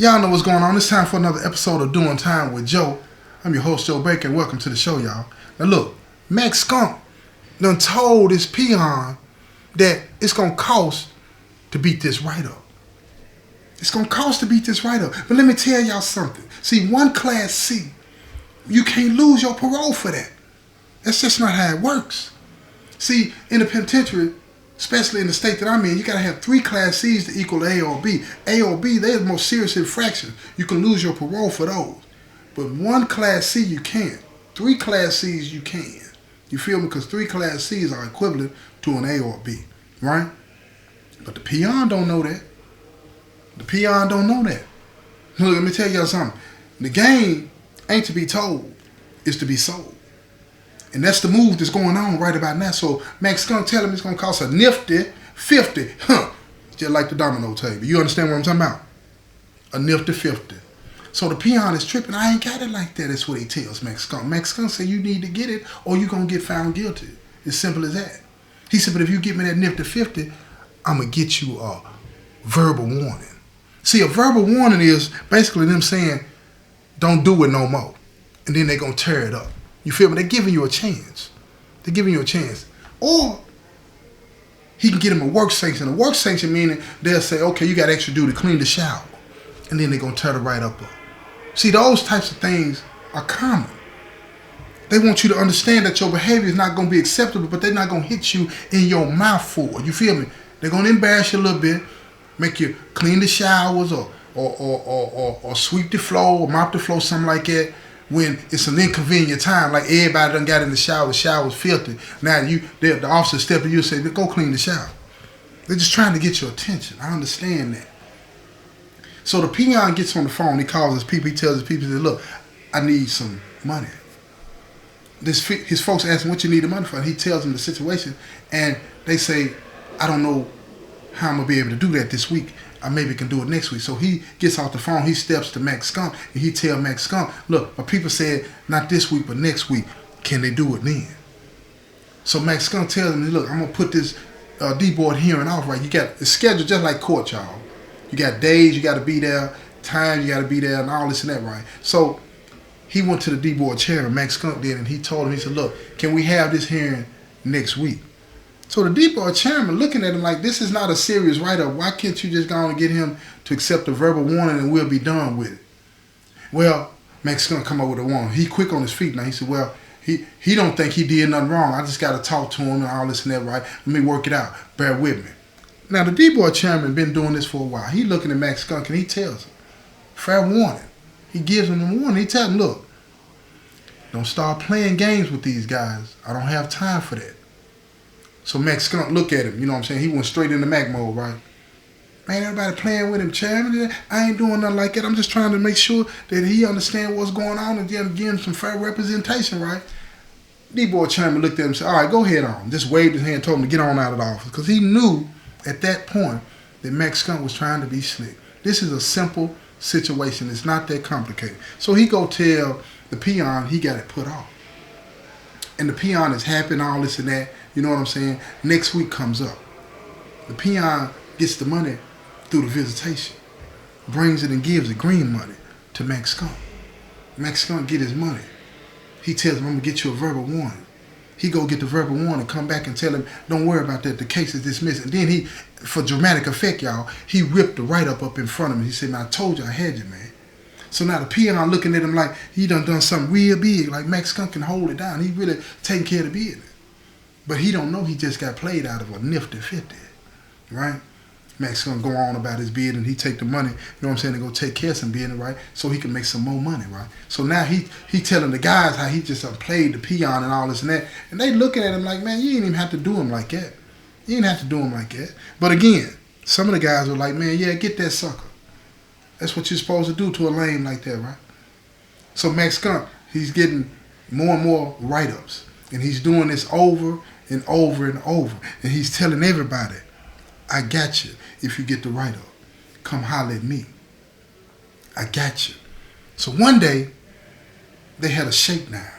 Y'all know what's going on. It's time for another episode of Doing Time with Joe. I'm your host, Joe Baker, and welcome to the show, y'all. Now look, Max Skunk done told his peon that it's going to cost to beat this write-up. It's going to cost to beat this write-up. But let me tell y'all something. See, one Class C, you can't lose your parole for that. That's just not how it works. See, in the penitentiary, especially in the state that I'm in, you got to have 3 Class C's to equal A or B. A or B, they're the most serious infractions. You can lose your parole for those. But 1 Class C, you can't. 3 Class C's, you can. You feel me? Because 3 Class C's are equivalent to an A or B, right? But the peon don't know that. The peon don't know that. Look, let me tell y'all something. The game ain't to be told, it's to be sold. And that's the move that's going on right about now. So Max Skunk tell him it's going to cost a nifty 50. Just like the domino table. You understand what I'm talking about? A nifty 50. So the peon is tripping. I ain't got it like that. That's what he tells Max Skunk. Max Skunk said you need to get it or you're going to get found guilty. It's simple as that. He said, but if you get me that nifty 50, I'm going to get you a verbal warning. See, a verbal warning is basically them saying, don't do it no more. And then they're going to tear it up. You feel me? They're giving you a chance. They're giving you a chance. Or he can get him a work sanction. A work sanction meaning they'll say, okay, you got extra duty, clean the shower. And then they're going to tear the write-up up. See, those types of things are common. They want you to understand that your behavior is not going to be acceptable, but they're not going to hit you in your mouth for it. You feel me? They're going to embarrass you a little bit, make you clean the showers or sweep the floor or mop the floor, something like that. When it's an inconvenient time, like everybody done got in the shower's filthy. Now the officer step in you and say, go clean the shower. They're just trying to get your attention. I understand that. So the peon gets on the phone, he calls his people, he tells his people, he says, look, I need some money. His folks ask him what you need the money for, and he tells them the situation, and they say, I don't know how I'm going to be able to do that this week. I maybe can do it next week. So he gets off the phone, he steps to Max Skunk, and he tells Max Skunk, look, my people said not this week, but next week. Can they do it then? So Max Skunk tells him, look, I'm going to put this D-board hearing off, right? You got it's scheduled just like court, y'all. You got days you got to be there, time you got to be there, and all this and that, right? So he went to the D-board chairman, Max Skunk did, and he told him, he said, look, can we have this hearing next week? So the D-board chairman looking at him like, this is not a serious write-up. Why can't you just go on and get him to accept a verbal warning and we'll be done with it? Well, Max Skunk come up with a warning. He quick on his feet now. He said, well, he don't think he did nothing wrong. I just got to talk to him and all this and that, right? Let me work it out. Bear with me. Now, the D-board chairman been doing this for a while. He looking at Max Skunk and he tells him, fair warning. He gives him a warning. He tells him, look, don't start playing games with these guys. I don't have time for that. So Max Skunk look at him, you know what I'm saying? He went straight into Mac mode, right? Man, everybody playing with him, chairman. I ain't doing nothing like that. I'm just trying to make sure that he understands what's going on and then give him some fair representation, right? D-board chairman looked at him and said, all right, go ahead on. Just waved his hand and told him to get on out of the office. Because he knew at that point that Max Skunk was trying to be slick. This is a simple situation. It's not that complicated. So he go tell the peon he got it put off. And the peon is happy and all this and that. You know what I'm saying? Next week comes up. The peon gets the money through the visitation. Brings it and gives the green money to Max Skunk. Max Skunk get his money. He tells him, I'm going to get you a verbal warning. He go get the verbal warning, come back and tell him, don't worry about that, the case is dismissed. And then he, for dramatic effect, y'all, he ripped the write-up up in front of him. He said, man, I told you I had you, man. So now the peon looking at him like he done something real big, like Max Skunk can hold it down. He really taking care of the business. But he don't know he just got played out of a nifty 50, right? Max gonna go on about his bid and he take the money, you know what I'm saying, to go take care of some business, right? So he can make some more money, right? So now he telling the guys how he just played the peon and all this and that. And they looking at him like, man, you ain't even have to do him like that. You ain't have to do him like that. But again, some of the guys were like, man, yeah, get that sucker. That's what you're supposed to do to a lame like that, right? So Max Skunk, he's getting more and more write-ups. And he's doing this over and over and over. And he's telling everybody, I got you if you get the write-up. Come holler at me. I got you. So one day, they had a shakedown.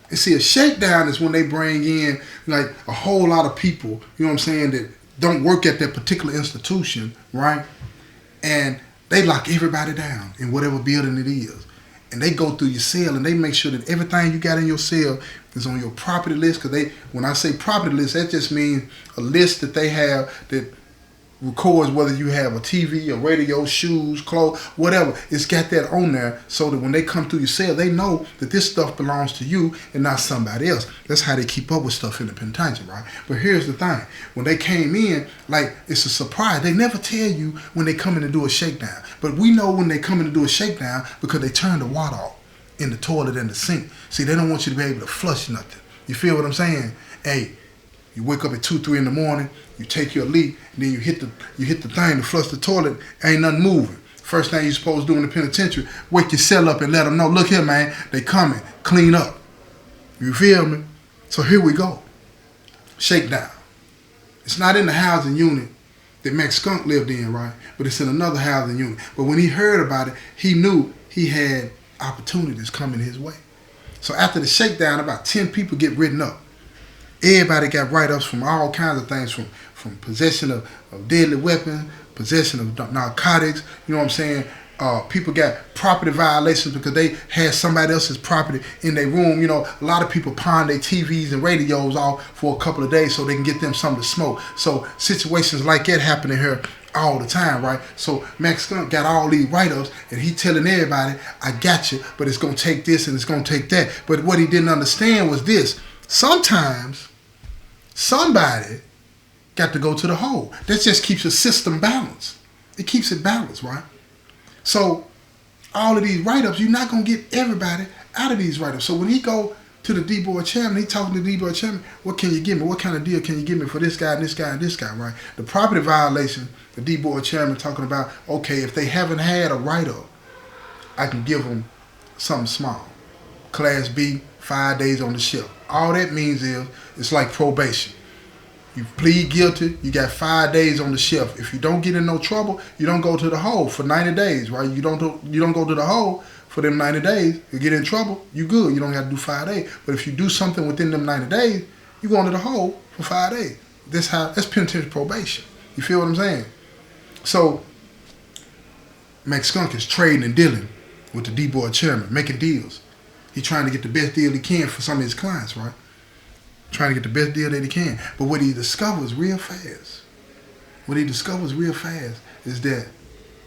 And see, a shakedown is when they bring in like a whole lot of people, you know what I'm saying, that don't work at that particular institution, right? And They lock everybody down in whatever building it is. And they go through your cell and they make sure that everything you got in your cell is on your property list. Because when I say property list, that just means a list that they have that records whether you have a TV, a radio, shoes, clothes, whatever. It's got that on there so that when they come through your cell, they know that this stuff belongs to you and not somebody else. That's how they keep up with stuff in the penitentiary, right? But here's the thing. When they came in, like, it's a surprise. They never tell you when they come in to do a shakedown. But we know when they come in to do a shakedown because they turn the water off in the toilet and the sink. See, they don't want you to be able to flush nothing. You feel what I'm saying? Hey, you wake up at 2, 3 in the morning, you take your leak, and then you hit the thing to flush the toilet, ain't nothing moving. First thing you're supposed to do in the penitentiary, wake your cell up and let them know, look here, man, they coming, clean up. You feel me? So here we go. Shakedown. It's not in the housing unit that Max Skunk lived in, right? But it's in another housing unit. But when he heard about it, he knew he had opportunities coming his way. So after the shakedown, about 10 people get written up. Everybody got write-ups from all kinds of things, from possession of deadly weapons, possession of narcotics, you know what I'm saying? People got property violations because they had somebody else's property in their room. You know, a lot of people pawn their TVs and radios off for a couple of days so they can get them something to smoke. So situations like that happen in here all the time, right? So Max Skunk got all these write-ups and he telling everybody, I got you, but it's going to take this and it's going to take that. But what he didn't understand was this. Sometimes somebody got to go to the hole. That just keeps the system balanced. It keeps it balanced, right? So all of these write-ups, you're not going to get everybody out of these write-ups. So when he go to the D-Board chairman, he talking to the D-Board chairman, what can you give me? What kind of deal can you give me for this guy and this guy and this guy, right? The property violation, the D-Board chairman talking about, okay, if they haven't had a write-up, I can give them something small. Class B, 5 days on the shelf. All that means is it's like probation. You plead guilty, you got 5 days on the shelf. If you don't get in no trouble, you don't go to the hole for 90 days, right? You don't go to the hole for them 90 days. You get in trouble, you good. You don't have to do 5 days. But if you do something within them 90 days, you go into the hole for 5 days. That's penitentiary probation. You feel what I'm saying? So Max Skunk is trading and dealing with the D-Board chairman, making deals. He's trying to get the best deal he can for some of his clients, right? Trying to get the best deal that he can. But what he discovers real fast, is that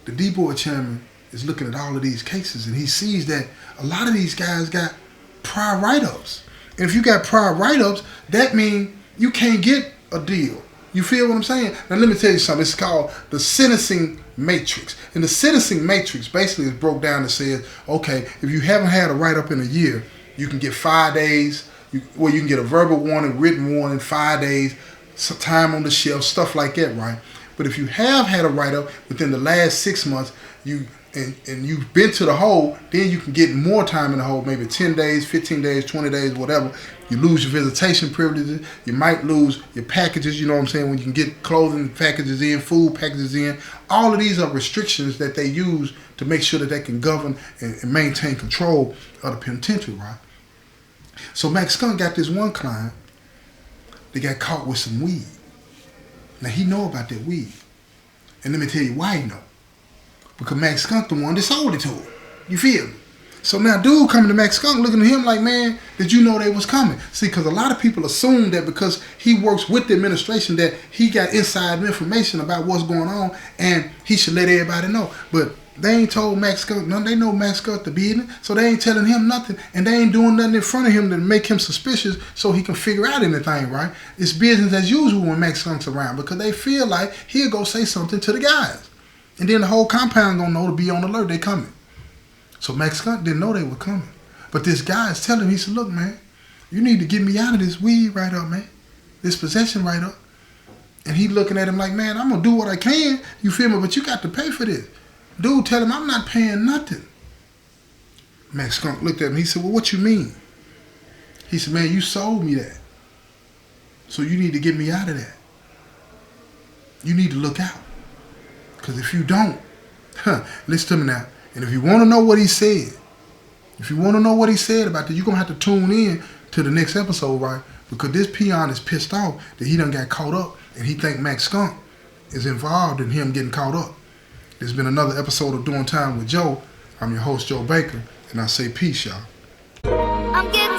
the D-Board chairman is looking at all of these cases and he sees that a lot of these guys got prior write-ups. And if you got prior write-ups, that means you can't get a deal. You feel what I'm saying? Now let me tell you something. It's called the sentencing matrix. And the sentencing matrix basically is broke down and says, okay, if you haven't had a write-up in a year, you can get 5 days. You can get a verbal warning, written warning, 5 days, some time on the shelf, stuff like that, right? But if you have had a write-up within the last 6 months, and you've been to the hole, then you can get more time in the hole, maybe 10 days, 15 days, 20 days, whatever. You lose your visitation privileges. You might lose your packages, you know what I'm saying, when you can get clothing packages in, food packages in. All of these are restrictions that they use to make sure that they can govern and maintain control of the penitentiary, right? So Max Skunk got this one client that got caught with some weed. Now he know about that weed. And let me tell you why he know. Because Max Skunk the one that sold it to him. You feel me? So now dude coming to Max Skunk looking at him like, man, did you know they was coming? See, because a lot of people assume that because he works with the administration that he got inside information about what's going on and he should let everybody know. But they ain't told Max Skunk nothing. They know Max Skunk the business, so they ain't telling him nothing. And they ain't doing nothing in front of him to make him suspicious so he can figure out anything, right? It's business as usual when Max Skunk's around because they feel like he'll go say something to the guys. And then the whole compound gonna know to be on alert they coming. So Max Skunk didn't know they were coming. But this guy is telling him, he said, look, man, you need to get me out of this weed right up, man. This possession right up. And he looking at him like, man, I'm gonna do what I can, you feel me? But you got to pay for this. Dude tell him, I'm not paying nothing. Max Skunk looked at him. He said, well, what you mean? He said, man, you sold me that. So you need to get me out of that. You need to look out. Because if you don't, listen to me now. And if you want to know what he said, about that, you're going to have to tune in to the next episode, right? Because this peon is pissed off that he done got caught up and he think Max Skunk is involved in him getting caught up. It's been another episode of Doing Time with Joe. I'm your host, Joe Baker, and I say peace, y'all. I'm getting